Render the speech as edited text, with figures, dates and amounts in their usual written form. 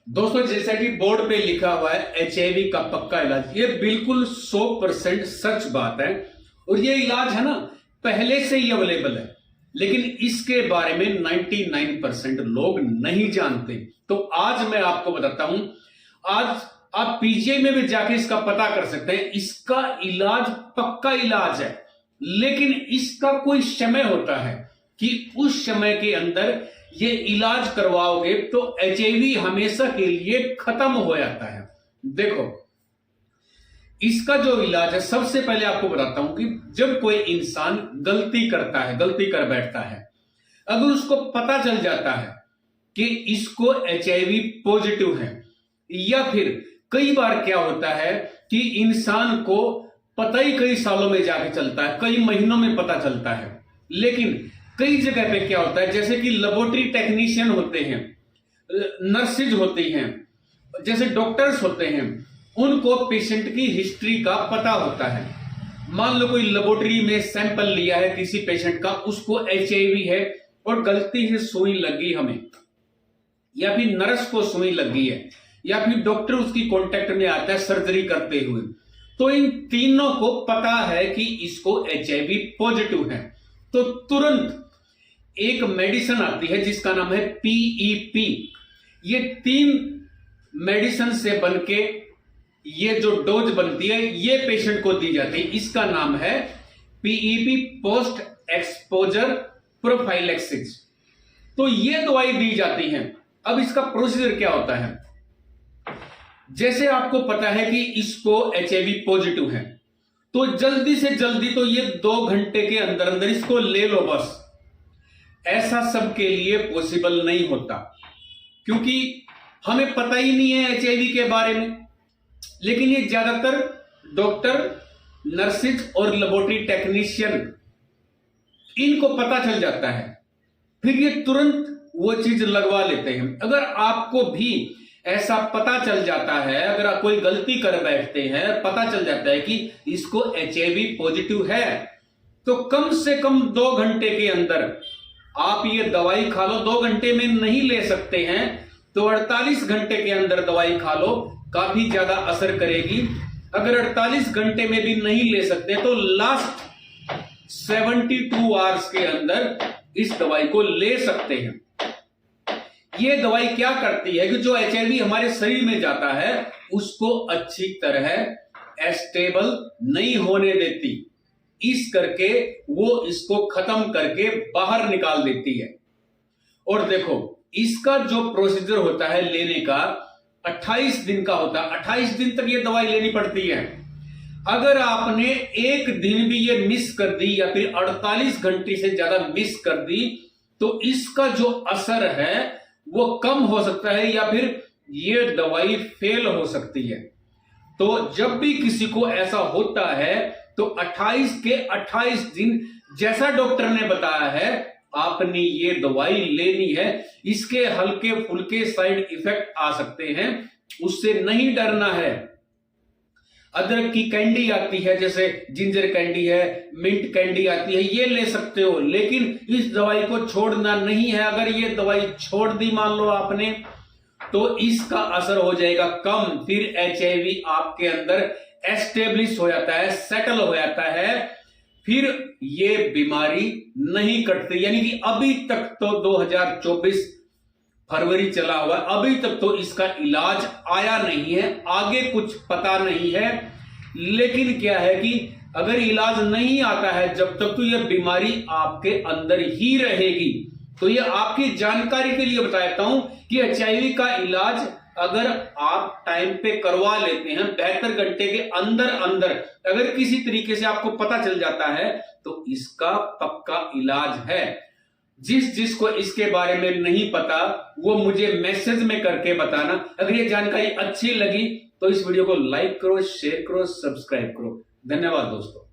दोस्तों, जैसा कि बोर्ड पे लिखा हुआ है एचआईवी का पक्का इलाज, ये बिल्कुल 100% सच बात है। और ये इलाज है ना, पहले से ही अवेलेबल है, लेकिन इसके बारे में 99% लोग नहीं जानते। तो आज मैं आपको बताता हूं। आज आप पीजीआई में भी जाके इसका पता कर सकते हैं। इसका इलाज पक्का इलाज है, लेकिन इसका कोई समय होता है कि उस समय के अंदर ये इलाज करवाओगे तो एचआईवी हमेशा के लिए खत्म हो जाता है। देखो, इसका जो इलाज है, सबसे पहले आपको बताता हूं कि जब कोई इंसान गलती करता है, गलती कर बैठता है, अगर उसको पता चल जाता है कि इसको एचआईवी पॉजिटिव है, या फिर कई बार क्या होता है कि इंसान को पता ही कई सालों में जाके चलता है, कई महीनों में पता चलता है, लेकिन कई जगह पे क्या होता है, जैसे कि लेबोरेटरी टेक्नीशियन होते हैं, नर्सेज होती हैं, जैसे डॉक्टर्स होते हैं, उनको पेशेंट की हिस्ट्री का पता होता है। मान लो कोई लेबोरेटरी में सैंपल लिया है किसी पेशेंट का, उसको एचआईवी है और गलती से सुई लगी हमें, या फिर नर्स को सुई लगी है, या फिर डॉक्टर उसकी कांटेक्ट में आता है सर्जरी करते हुए, तो इन तीनों को पता है कि इसको एचआईवी पॉजिटिव है। तो तुरंत एक मेडिसिन आती है जिसका नाम है पीईपी। ये 3 मेडिसिन से बनके ये जो डोज बनती है, ये पेशेंट को दी जाती है। इसका नाम है पीईपी, पोस्ट एक्सपोजर प्रोफाइलेक्सिस। तो ये दवाई दी जाती है। अब इसका प्रोसीजर क्या होता है, जैसे आपको पता है कि इसको एचआईवी पॉजिटिव है, तो जल्दी से जल्दी तो ये 2 घंटे के अंदर अंदर इसको ले लो बस। ऐसा सबके लिए पॉसिबल नहीं होता, क्योंकि हमें पता ही नहीं है एचआईवी के बारे में। लेकिन ये ज्यादातर डॉक्टर, नर्सेज और लेबोरेटरी टेक्नीशियन, इनको पता चल जाता है, फिर ये तुरंत वो चीज लगवा लेते हैं। अगर आपको भी ऐसा पता चल जाता है, अगर आप कोई गलती कर बैठते हैं, पता चल जाता है कि इसको एचआईवी पॉजिटिव है, तो कम से कम 2 घंटे के अंदर आप ये दवाई खा लो। 2 घंटे में नहीं ले सकते हैं तो 48 घंटे के अंदर दवाई खा लो, काफी ज्यादा असर करेगी। अगर 48 घंटे में भी नहीं ले सकते तो लास्ट 72 आवर्स के अंदर इस दवाई को ले सकते हैं। ये दवाई क्या करती है कि जो एचआईवी हमारे शरीर में जाता है उसको अच्छी तरह स्टेबल नहीं होने देती, इस करके वो इसको खत्म करके बाहर निकाल देती है। और देखो, इसका जो प्रोसीजर होता है लेने का 28 दिन का होता है। 28 दिन तक ये दवाई लेनी पड़ती है। अगर आपने एक दिन भी ये मिस कर दी या फिर 48 घंटे से ज्यादा मिस कर दी, तो इसका जो असर है वो कम हो सकता है, या फिर ये दवाई फेल हो सकती है। तो जब भी किसी को ऐसा होता है तो 28 के 28 दिन, जैसा डॉक्टर ने बताया है, आपने ये दवाई लेनी है। इसके हल्के फुल्के साइड इफेक्ट आ सकते हैं, उससे नहीं डरना है। अदरक की कैंडी आती है, जैसे जिंजर कैंडी है, मिंट कैंडी आती है, ये ले सकते हो, लेकिन इस दवाई को छोड़ना नहीं है। अगर ये दवाई छोड़ दी मान लो आपने, तो इसका असर हो जाएगा कम, फिर एचआईवी आपके अंदर एस्टेब्लिश हो जाता है, सेटल हो जाता है, फिर ये बीमारी नहीं कटती। यानी कि अभी तक तो 2024 फरवरी चला हुआ है, अभी तक तो इसका इलाज आया नहीं है, आगे कुछ पता नहीं है। लेकिन क्या है कि अगर इलाज नहीं आता है जब तक, तो यह बीमारी आपके अंदर ही रहेगी। तो यह आपकी जानकारी के लिए बताता हूं कि एचआईवी का इलाज अगर आप टाइम पे करवा लेते हैं, 72 घंटे के अंदर अंदर अगर किसी तरीके से आपको पता चल जाता है, तो इसका पक्का इलाज है। जिसको इसके बारे में नहीं पता वो मुझे मैसेज में करके बताना। अगर ये जानकारी अच्छी लगी तो इस वीडियो को लाइक करो, शेयर करो, सब्सक्राइब करो। धन्यवाद दोस्तों।